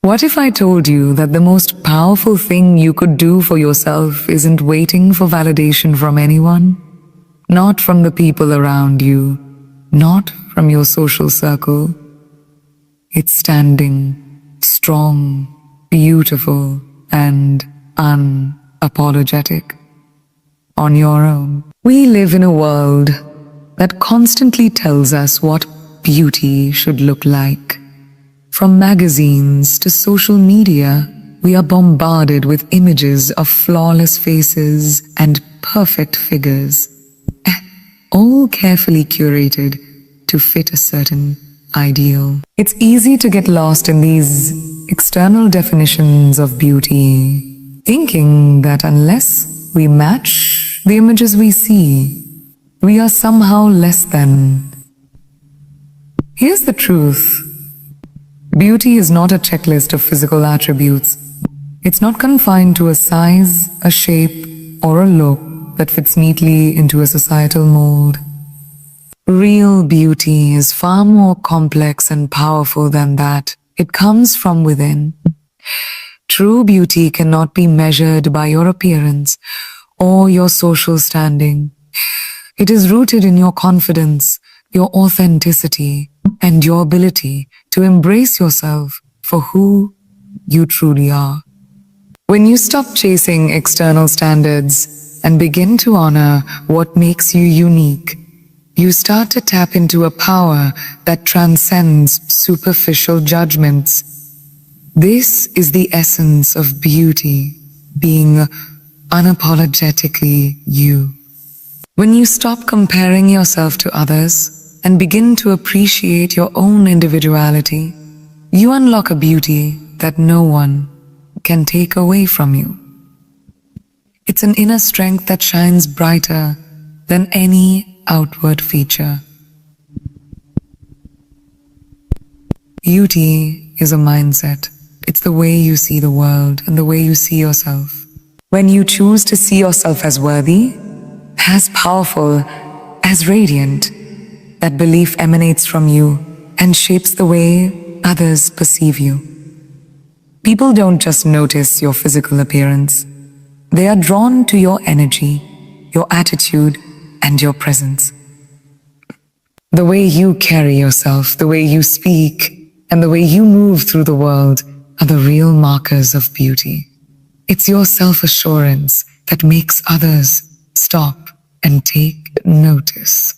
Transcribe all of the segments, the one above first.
What if I told you that the most powerful thing you could do for yourself isn't waiting for validation from anyone? Not from the people around you, not from your social circle. It's standing strong, beautiful, and unapologetic on your own. We live in a world that constantly tells us what beauty should look like. From magazines to social media, we are bombarded with images of flawless faces and perfect figures, all carefully curated to fit a certain ideal. It's easy to get lost in these external definitions of beauty, thinking that unless we match the images we see, we are somehow less than. Here's the truth. Beauty is not a checklist of physical attributes. It's not confined to a size, a shape, or a look that fits neatly into a societal mold. Real beauty is far more complex and powerful than that. It comes from within. True beauty cannot be measured by your appearance or your social standing. It is rooted in your confidence, your authenticity, and your ability to embrace yourself for who you truly are. When you stop chasing external standards and begin to honor what makes you unique, you start to tap into a power that transcends superficial judgments. This is the essence of beauty, being unapologetically you. When you stop comparing yourself to others and begin to appreciate your own individuality, you unlock a beauty that no one can take away from you. It's an inner strength that shines brighter than any outward feature. Beauty is a mindset. It's the way you see the world and the way you see yourself. When you choose to see yourself as worthy, as powerful, as radiant, that belief emanates from you and shapes the way others perceive you. People don't just notice your physical appearance. They are drawn to your energy, your attitude, and your presence. The way you carry yourself, the way you speak, and the way you move through the world are the real markers of beauty. It's your self-assurance that makes others stop and take notice.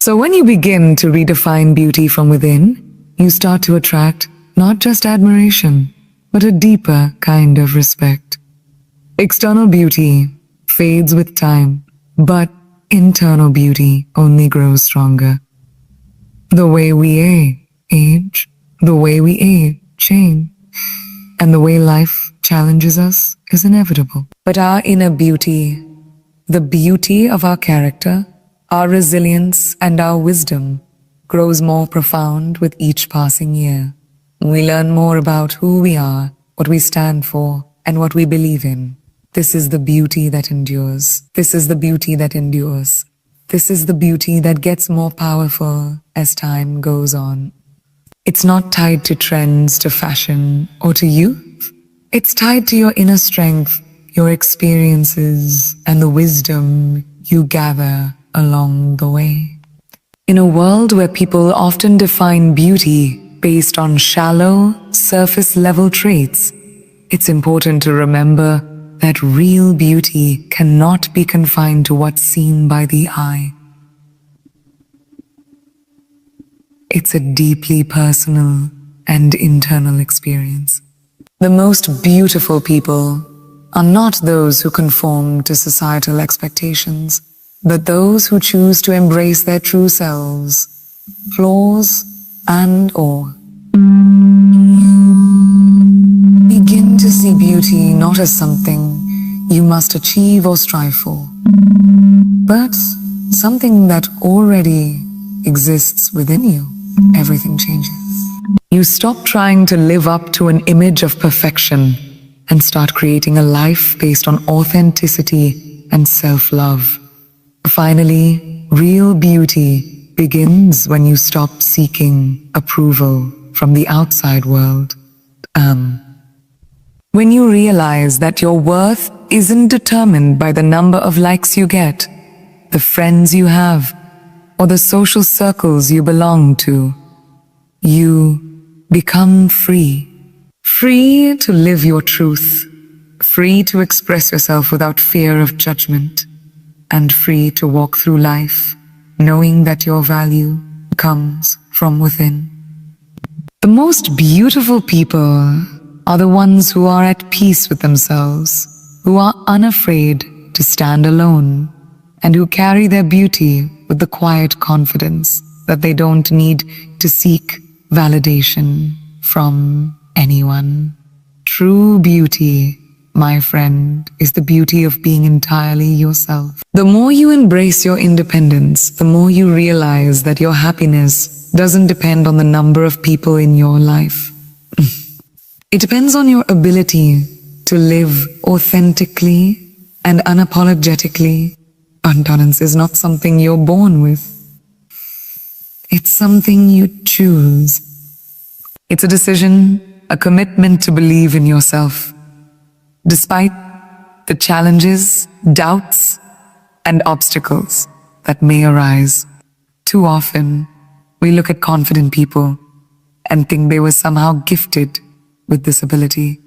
So when you begin to redefine beauty from within, you start to attract not just admiration, but a deeper kind of respect. External beauty fades with time, but internal beauty only grows stronger. The way we age, the way we change, and the way life challenges us is inevitable. But our inner beauty, the beauty of our character, our resilience, and our wisdom grows more profound with each passing year. We learn more about who we are, what we stand for, and what we believe in. This is the beauty that endures. This is the beauty that endures. This is the beauty that gets more powerful as time goes on. It's not tied to trends, to fashion, or to youth. It's tied to your inner strength, your experiences, and the wisdom you gather along the way. In a world where people often define beauty based on shallow, surface-level traits, it's important to remember that real beauty cannot be confined to what's seen by the eye. It's a deeply personal and internal experience. The most beautiful people are not those who conform to societal expectations, but those who choose to embrace their true selves, flaws and all. Begin to see beauty not as something you must achieve or strive for, but something that already exists within you. Everything changes. You stop trying to live up to an image of perfection and start creating a life based on authenticity and self-love. Finally, real beauty begins when you stop seeking approval from the outside world. When you realize that your worth isn't determined by the number of likes you get, the friends you have, or the social circles you belong to, you become free. Free to live your truth, free to express yourself without fear of judgment, and free to walk through life knowing that your value comes from within. The most beautiful people are the ones who are at peace with themselves, who are unafraid to stand alone, and who carry their beauty with the quiet confidence that they don't need to seek validation from anyone. True beauty, my friend, is the beauty of being entirely yourself. The more you embrace your independence, the more you realize that your happiness doesn't depend on the number of people in your life. It depends on your ability to live authentically and unapologetically. Abundance is not something you're born with. It's something you choose. It's a decision, a commitment to believe in yourself. Despite the challenges, doubts, and obstacles that may arise, too often we look at confident people and think they were somehow gifted with this ability.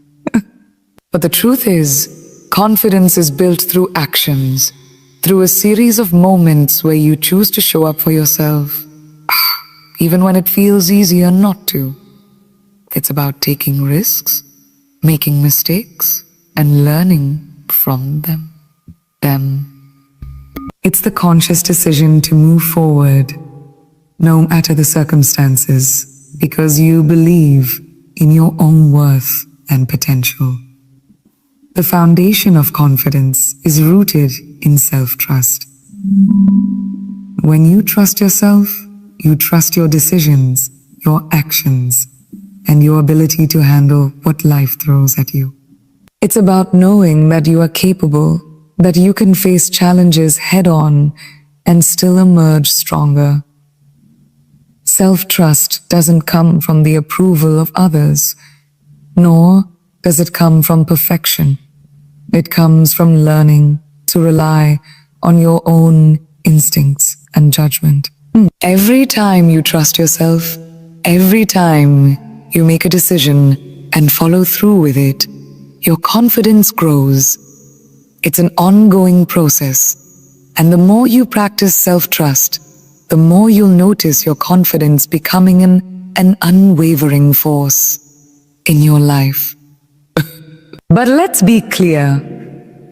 But the truth is, confidence is built through actions, through a series of moments where you choose to show up for yourself, even when it feels easier not to. It's about taking risks, making mistakes, and learning from them. It's the conscious decision to move forward, no matter the circumstances, because you believe in your own worth and potential. The foundation of confidence is rooted in self-trust. When you trust yourself, you trust your decisions, your actions, and your ability to handle what life throws at you. It's about knowing that you are capable, that you can face challenges head-on and still emerge stronger. Self-trust doesn't come from the approval of others, nor does it come from perfection. It comes from learning to rely on your own instincts and judgment. Every time you trust yourself, every time you make a decision and follow through with it, your confidence grows. It's an ongoing process, and the more you practice self-trust, the more you'll notice your confidence becoming an unwavering force in your life. But let's be clear,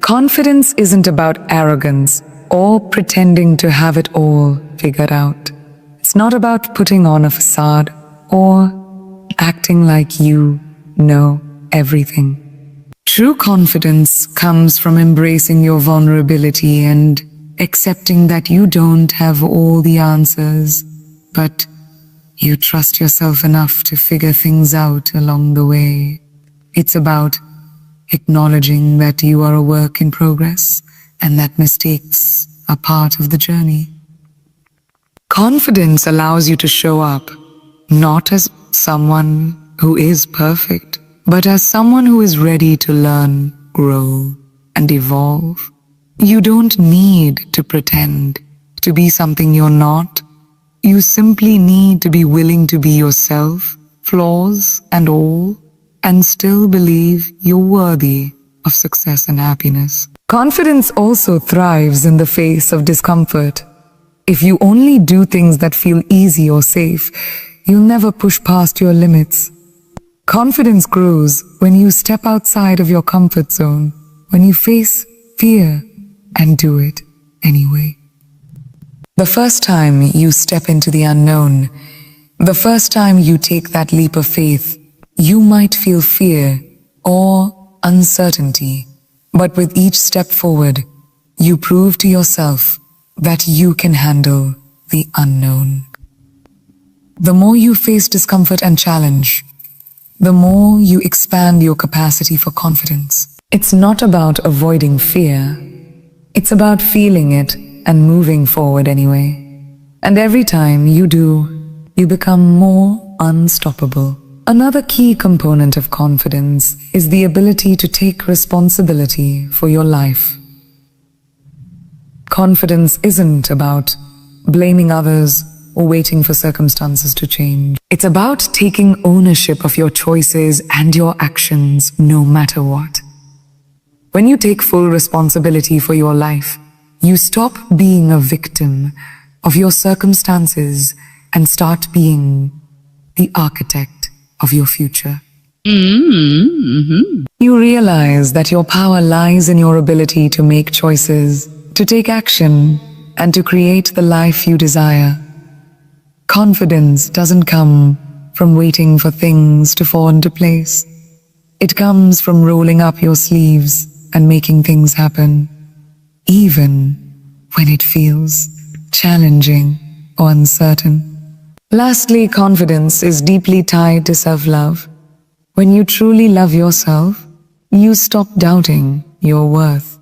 confidence isn't about arrogance or pretending to have it all figured out. It's not about putting on a facade or acting like you know everything. True confidence comes from embracing your vulnerability and accepting that you don't have all the answers, but you trust yourself enough to figure things out along the way. It's about acknowledging that you are a work in progress and that mistakes are part of the journey. Confidence allows you to show up, not as someone who is perfect, but as someone who is ready to learn, grow, and evolve. You don't need to pretend to be something you're not. You simply need to be willing to be yourself, flaws and all, and still believe you're worthy of success and happiness. Confidence also thrives in the face of discomfort. If you only do things that feel easy or safe, you'll never push past your limits. Confidence grows when you step outside of your comfort zone, when you face fear and do it anyway. The first time you step into the unknown, the first time you take that leap of faith, you might feel fear or uncertainty. But with each step forward, you prove to yourself that you can handle the unknown. The more you face discomfort and challenge, the more you expand your capacity for confidence. It's not about avoiding fear. It's about feeling it and moving forward anyway. And every time you do, you become more unstoppable. Another key component of confidence is the ability to take responsibility for your life. Confidence isn't about blaming others or waiting for circumstances to change. It's about taking ownership of your choices and your actions no matter what. When you take full responsibility for your life, you stop being a victim of your circumstances and start being the architect of your future. You realize that your power lies in your ability to make choices, to take action, and to create the life you desire. Confidence doesn't come from waiting for things to fall into place. It comes from rolling up your sleeves and making things happen, even when it feels challenging or uncertain. Lastly, confidence is deeply tied to self-love. When you truly love yourself, you stop doubting your worth.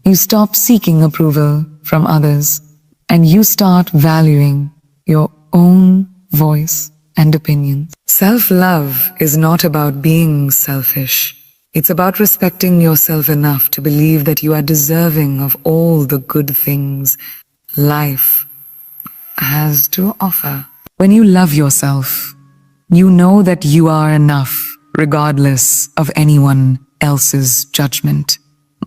You stop seeking approval from others, and you start valuing your own voice and opinions. Self-love is not about being selfish. It's about respecting yourself enough to believe that you are deserving of all the good things life has to offer. When you love yourself, you know that you are enough, regardless of anyone else's judgment.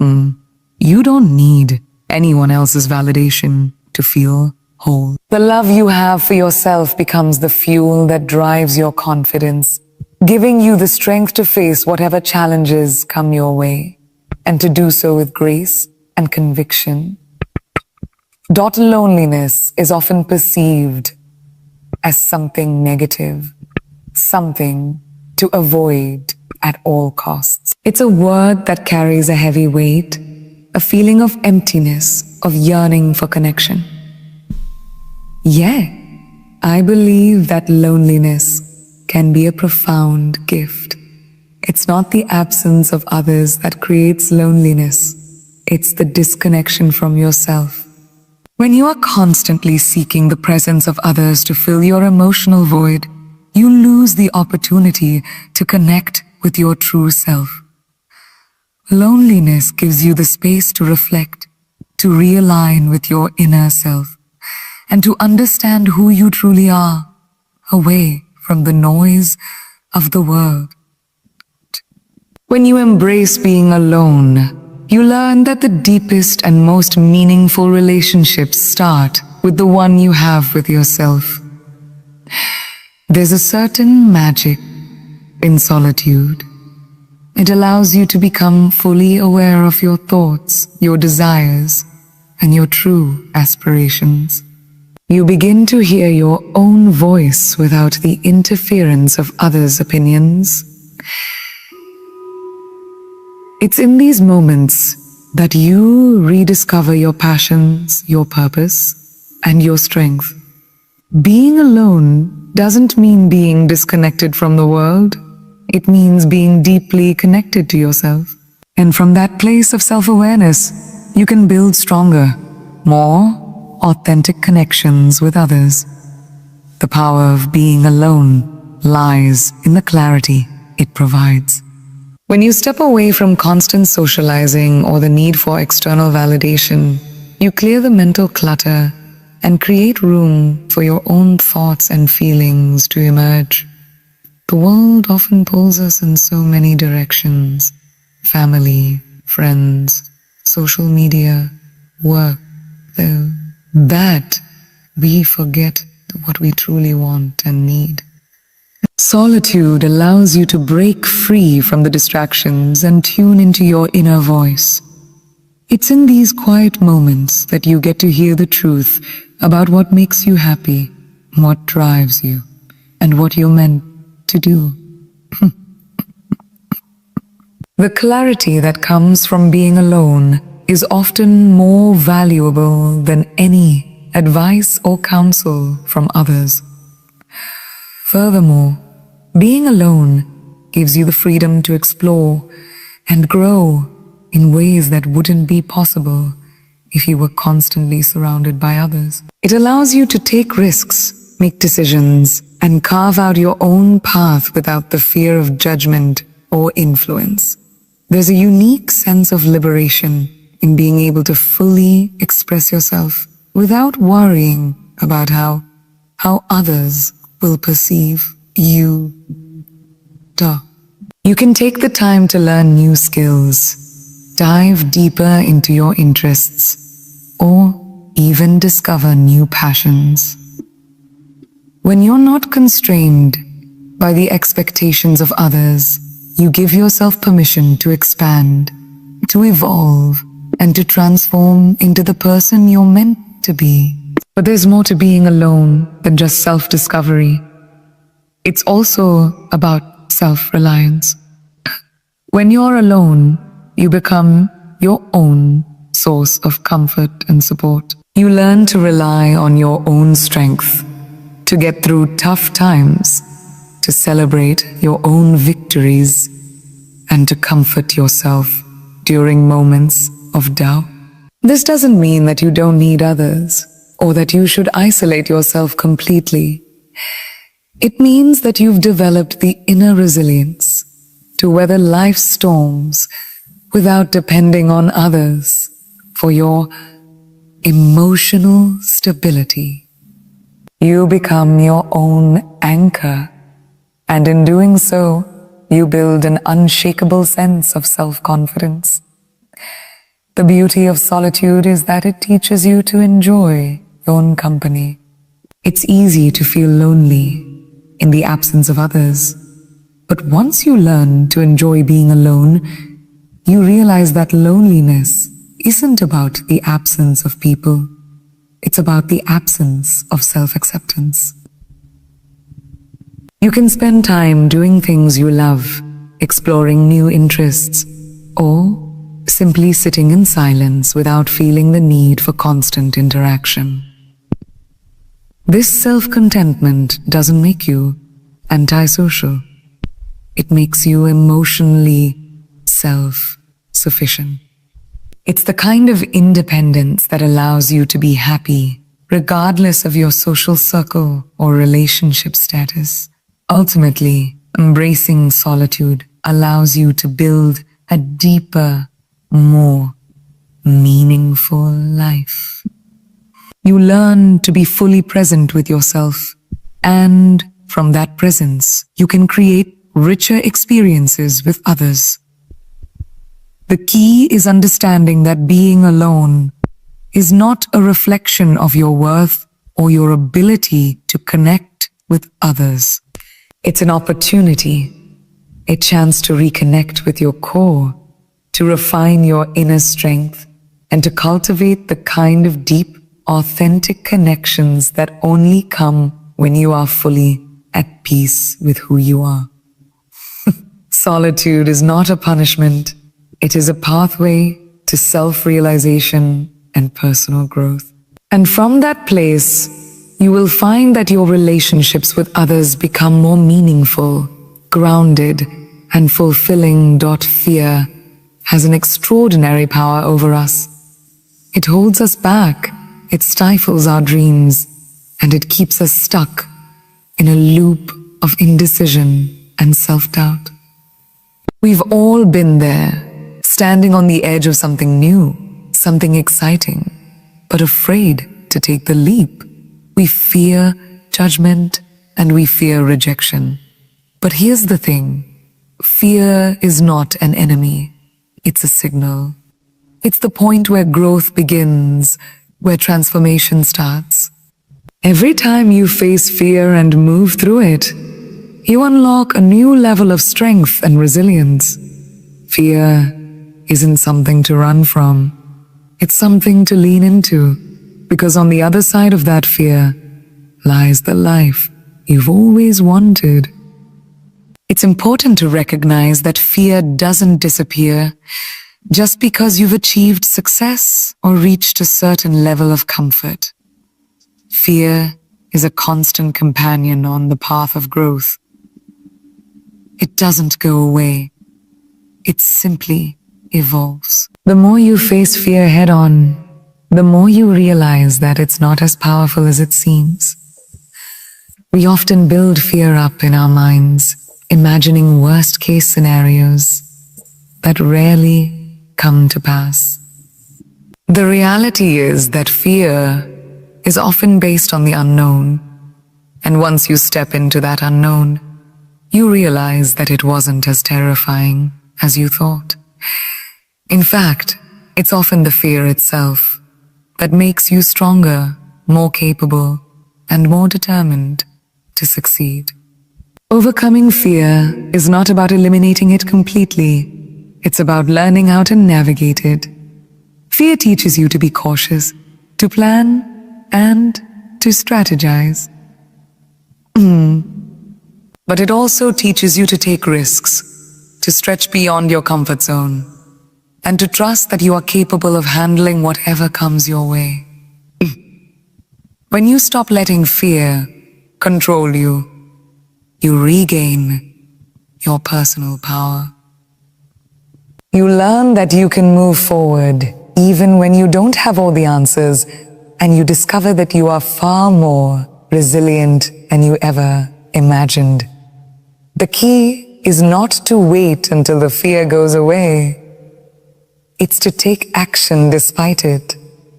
You don't need anyone else's validation to feel whole. The love you have for yourself becomes the fuel that drives your confidence, giving you the strength to face whatever challenges come your way, and to do so with grace and conviction. Loneliness is often perceived as something negative, something to avoid at all costs. It's a word that carries a heavy weight, a feeling of emptiness, of yearning for connection. Yeah, I believe that loneliness can be a profound gift. It's not the absence of others that creates loneliness. It's the disconnection from yourself. When you are constantly seeking the presence of others to fill your emotional void, you lose the opportunity to connect with your true self. Loneliness gives you the space to reflect, to realign with your inner self, and to understand who you truly are, away from the noise of the world. When you embrace being alone, you learn that the deepest and most meaningful relationships start with the one you have with yourself. There's a certain magic in solitude. It allows you to become fully aware of your thoughts, your desires, and your true aspirations. You begin to hear your own voice without the interference of others' opinions. It's in these moments that you rediscover your passions, your purpose, and your strength. Being alone doesn't mean being disconnected from the world. It means being deeply connected to yourself. And from that place of self-awareness, you can build stronger, more authentic connections with others. The power of being alone lies in the clarity it provides. When you step away from constant socializing or the need for external validation, you clear the mental clutter and create room for your own thoughts and feelings to emerge. The world often pulls us in so many directions: family, friends, social media, work, that we forget what we truly want and need. Solitude allows you to break free from the distractions and tune into your inner voice. It's in these quiet moments that you get to hear the truth about what makes you happy, what drives you, and what you're meant to do. The clarity that comes from being alone is often more valuable than any advice or counsel from others. Furthermore, being alone gives you the freedom to explore and grow in ways that wouldn't be possible if you were constantly surrounded by others. It allows you to take risks, make decisions, and carve out your own path without the fear of judgment or influence. There's a unique sense of liberation in being able to fully express yourself without worrying about how others will perceive you. You can take the time to learn new skills, dive deeper into your interests, or even discover new passions. When you're not constrained by the expectations of others, you give yourself permission to expand, to evolve, and to transform into the person you're meant to be. But there's more to being alone than just self-discovery. It's also about self-reliance. When you're alone, you become your own source of comfort and support. You learn to rely on your own strength, to get through tough times, to celebrate your own victories, and to comfort yourself during moments of doubt. This doesn't mean that you don't need others, or that you should isolate yourself completely. It means that you've developed the inner resilience to weather life's storms without depending on others for your emotional stability. You become your own anchor, and in doing so, you build an unshakable sense of self-confidence. The beauty of solitude is that it teaches you to enjoy your own company. It's easy to feel lonely in the absence of others, but once you learn to enjoy being alone, you realize that loneliness isn't about the absence of people. It's about the absence of self-acceptance. You can spend time doing things you love, exploring new interests, or simply sitting in silence without feeling the need for constant interaction. This self-contentment doesn't make you antisocial. It makes you emotionally self-sufficient. It's the kind of independence that allows you to be happy, regardless of your social circle or relationship status. Ultimately, embracing solitude allows you to build a deeper, more meaningful life. You learn to be fully present with yourself, and from that presence, you can create richer experiences with others. The key is understanding that being alone is not a reflection of your worth or your ability to connect with others. It's an opportunity, a chance to reconnect with your core, to refine your inner strength, and to cultivate the kind of deep, authentic connections that only come when you are fully at peace with who you are. Solitude is not a punishment. It is a pathway to self-realization and personal growth. And from that place, you will find that your relationships with others become more meaningful, grounded, and fulfilling. Fear has an extraordinary power over us. It holds us back, it stifles our dreams, and it keeps us stuck in a loop of indecision and self-doubt. We've all been there, standing on the edge of something new, something exciting, but afraid to take the leap. We fear judgment and we fear rejection. But here's the thing, fear is not an enemy, it's a signal. It's the point where growth begins, where transformation starts. Every time you face fear and move through it, you unlock a new level of strength and resilience. Fear isn't something to run from. It's something to lean into, because on the other side of that fear lies the life you've always wanted. It's important to recognize that fear doesn't disappear just because you've achieved success or reached a certain level of comfort. Fear is a constant companion on the path of growth. It doesn't go away. It simply evolves. The more you face fear head-on, the more you realize that it's not as powerful as it seems. We often build fear up in our minds, imagining worst-case scenarios that rarely come to pass. The reality is that fear is often based on the unknown, and once you step into that unknown, you realize that it wasn't as terrifying as you thought. In fact, it's often the fear itself that makes you stronger, more capable, and more determined to succeed. Overcoming fear is not about eliminating it completely. It's about learning how to navigate it. Fear teaches you to be cautious, to plan, and to strategize. But it also teaches you to take risks, to stretch beyond your comfort zone, and to trust that you are capable of handling whatever comes your way. When you stop letting fear control you, you regain your personal power. You learn that you can move forward even when you don't have all the answers, and you discover that you are far more resilient than you ever imagined. The key is not to wait until the fear goes away. It's to take action despite it,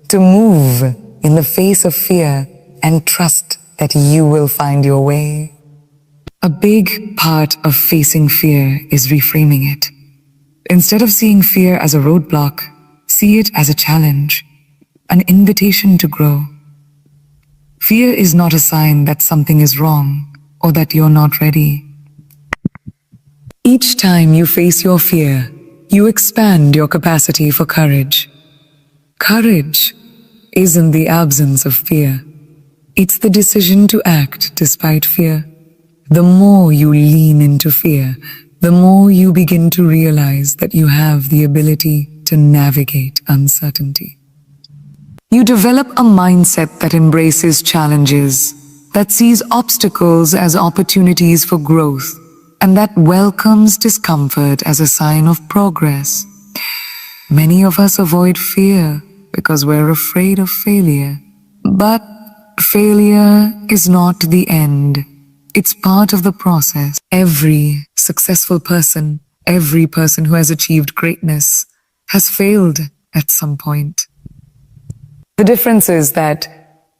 to move in the face of fear and trust that you will find your way. A big part of facing fear is reframing it. Instead of seeing fear as a roadblock, see it as a challenge, an invitation to grow. Fear is not a sign that something is wrong or that you're not ready. Each time you face your fear, you expand your capacity for courage. Courage isn't the absence of fear. It's the decision to act despite fear. The more you lean into fear, the more you begin to realize that you have the ability to navigate uncertainty. You develop a mindset that embraces challenges, that sees obstacles as opportunities for growth, and that welcomes discomfort as a sign of progress. Many of us avoid fear because we're afraid of failure. But failure is not the end. It's part of the process. Every successful person, every person who has achieved greatness, has failed at some point. The difference is that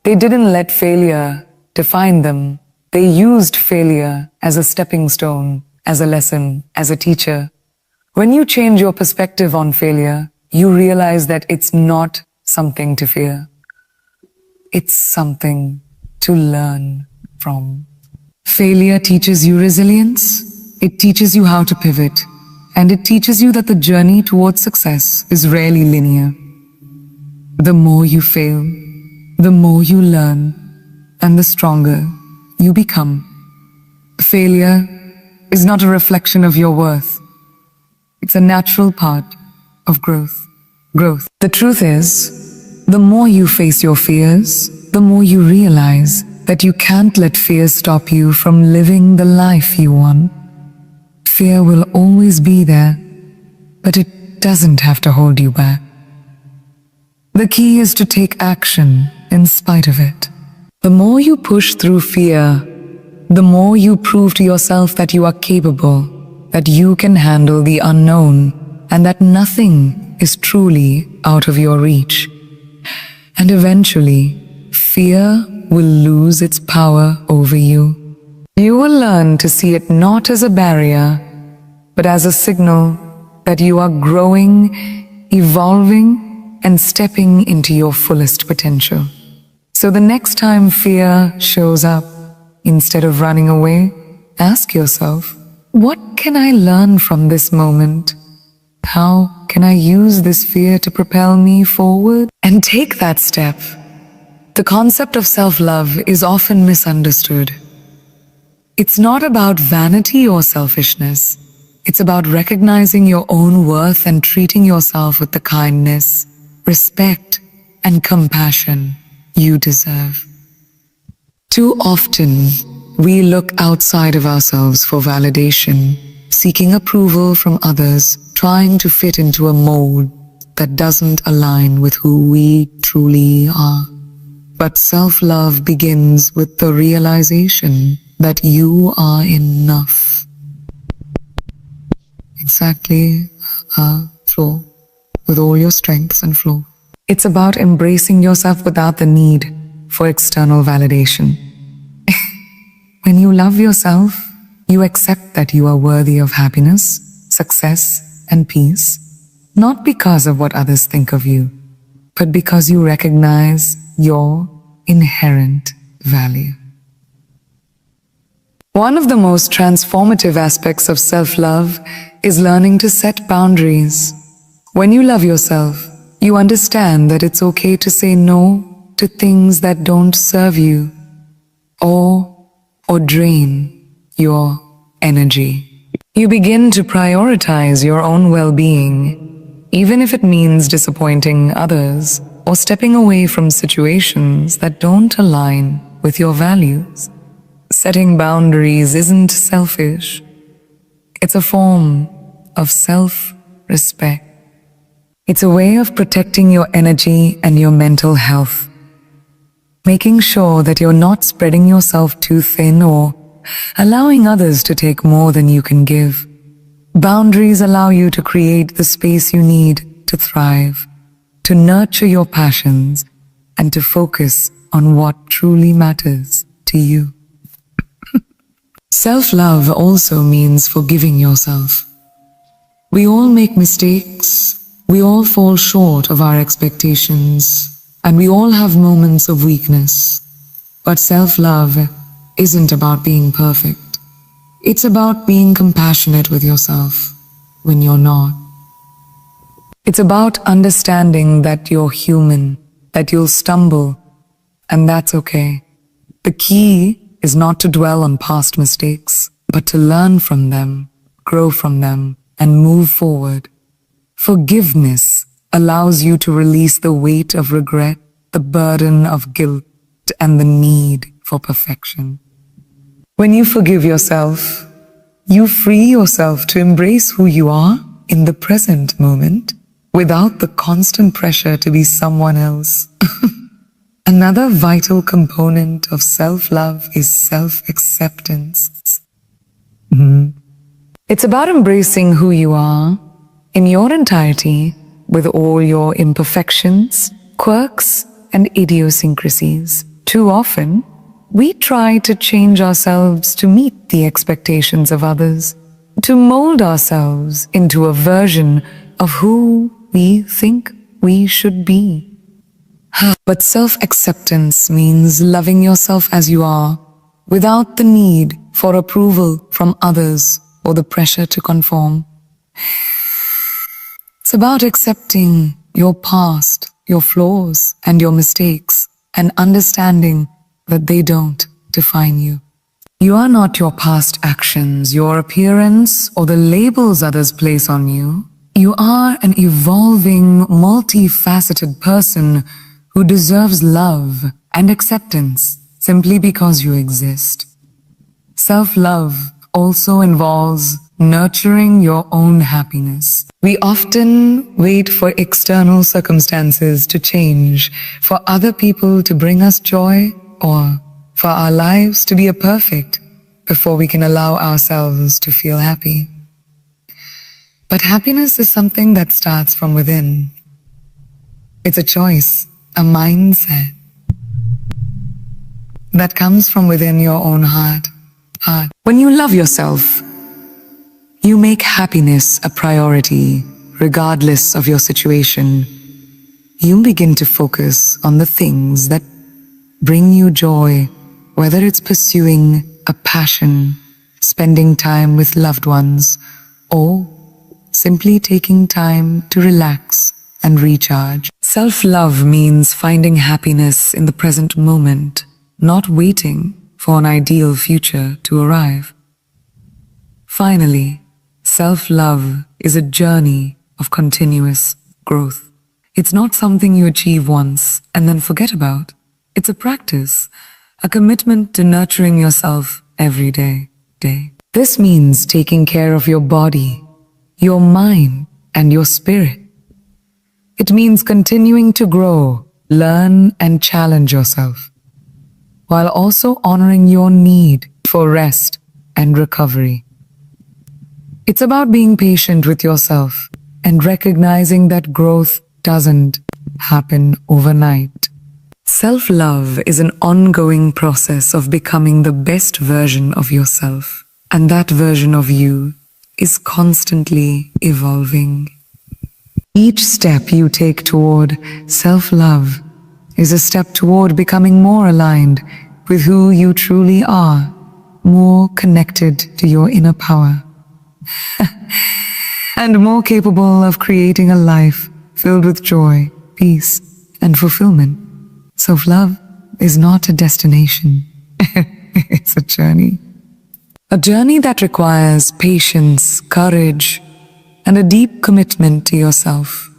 they didn't let failure define them. They used failure as a stepping stone, as a lesson, as a teacher. When you change your perspective on failure, you realize that it's not something to fear. It's something to learn from. Failure teaches you resilience. It teaches you how to pivot. And it teaches you that the journey towards success is rarely linear. The more you fail, the more you learn, and the stronger you become. Failure is not a reflection of your worth. It's a natural part of growth. The truth is, the more you face your fears, the more you realize that you can't let fear stop you from living the life you want. Fear will always be there, but it doesn't have to hold you back. The key is to take action in spite of it. The more you push through fear, the more you prove to yourself that you are capable, that you can handle the unknown, and that nothing is truly out of your reach. And eventually, fear will lose its power over you. You will learn to see it not as a barrier, but as a signal that you are growing, evolving, and stepping into your fullest potential. So the next time fear shows up, instead of running away, ask yourself, what can I learn from this moment? How can I use this fear to propel me forward? And take that step. The concept of self-love is often misunderstood. It's not about vanity or selfishness. It's about recognizing your own worth and treating yourself with the kindness, respect, and compassion you deserve. Too often, we look outside of ourselves for validation, seeking approval from others, trying to fit into a mold that doesn't align with who we truly are. But self-love begins with the realization that you are enough. Exactly, flow, with all your strengths and flow. It's about embracing yourself without the need for external validation. When you love yourself, you accept that you are worthy of happiness, success, and peace, not because of what others think of you, but because you recognize your inherent value. One of the most transformative aspects of self-love is learning to set boundaries. When you love yourself, you understand that it's okay to say no to things that don't serve you or drain your energy. You begin to prioritize your own well-being, even if it means disappointing others or stepping away from situations that don't align with your values. Setting boundaries isn't selfish. It's a form of self-respect. It's a way of protecting your energy and your mental health, making sure that you're not spreading yourself too thin or allowing others to take more than you can give. Boundaries allow you to create the space you need to thrive, to nurture your passions, and to focus on what truly matters to you. Self-love also means forgiving yourself. We all make mistakes, we all fall short of our expectations, and we all have moments of weakness. But self-love isn't about being perfect. It's about being compassionate with yourself when you're not. It's about understanding that you're human, that you'll stumble, and that's okay. The key is not to dwell on past mistakes, but to learn from them, grow from them, and move forward. Forgiveness allows you to release the weight of regret, the burden of guilt, and the need for perfection. When you forgive yourself, you free yourself to embrace who you are in the present moment without the constant pressure to be someone else. Another vital component of self-love is self-acceptance. It's about embracing who you are in your entirety, with all your imperfections, quirks, and idiosyncrasies. Too often, we try to change ourselves to meet the expectations of others, to mold ourselves into a version of who we think we should be. But self-acceptance means loving yourself as you are, without the need for approval from others or the pressure to conform. It's about accepting your past, your flaws, and your mistakes, and understanding that they don't define you. You are not your past actions, your appearance, or the labels others place on you. You are an evolving, multifaceted person who deserves love and acceptance simply because you exist. Self-love also involves nurturing your own happiness. We often wait for external circumstances to change, for other people to bring us joy, or for our lives to be perfect before we can allow ourselves to feel happy. But happiness is something that starts from within. It's a choice, a mindset that comes from within your own heart. When you love yourself, you make happiness a priority, regardless of your situation. You begin to focus on the things that bring you joy, whether it's pursuing a passion, spending time with loved ones, or simply taking time to relax and recharge. Self-love means finding happiness in the present moment, not waiting for an ideal future to arrive. Finally, self-love is a journey of continuous growth. It's not something you achieve once and then forget about. It's a practice, a commitment to nurturing yourself every day. This means taking care of your body, your mind, and your spirit. It means continuing to grow, learn and challenge yourself, while also honoring your need for rest and recovery. It's about being patient with yourself and recognizing that growth doesn't happen overnight. Self-love is an ongoing process of becoming the best version of yourself, and that version of you is constantly evolving. Each step you take toward self-love is a step toward becoming more aligned with who you truly are, more connected to your inner power, and more capable of creating a life filled with joy, peace, and fulfillment. Self-love is not a destination. It's a journey. A journey that requires patience, courage, and a deep commitment to yourself.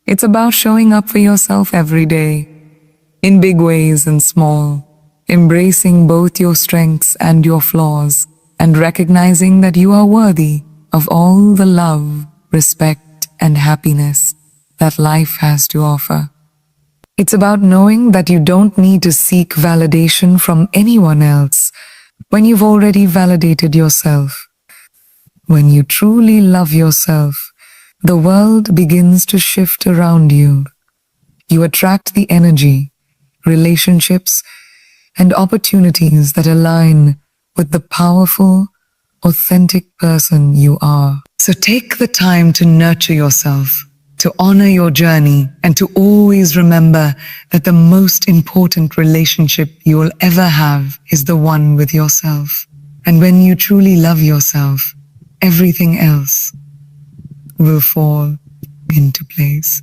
It's about showing up for yourself every day, in big ways and small, embracing both your strengths and your flaws, and recognizing that you are worthy of all the love, respect, and happiness that life has to offer. It's about knowing that you don't need to seek validation from anyone else when you've already validated yourself. When you truly love yourself, the world begins to shift around you. You attract the energy, relationships, and opportunities that align with the powerful, authentic person you are. So take the time to nurture yourself, to honor your journey, and to always remember that the most important relationship you'll ever have is the one with yourself. And when you truly love yourself, everything else will fall into place.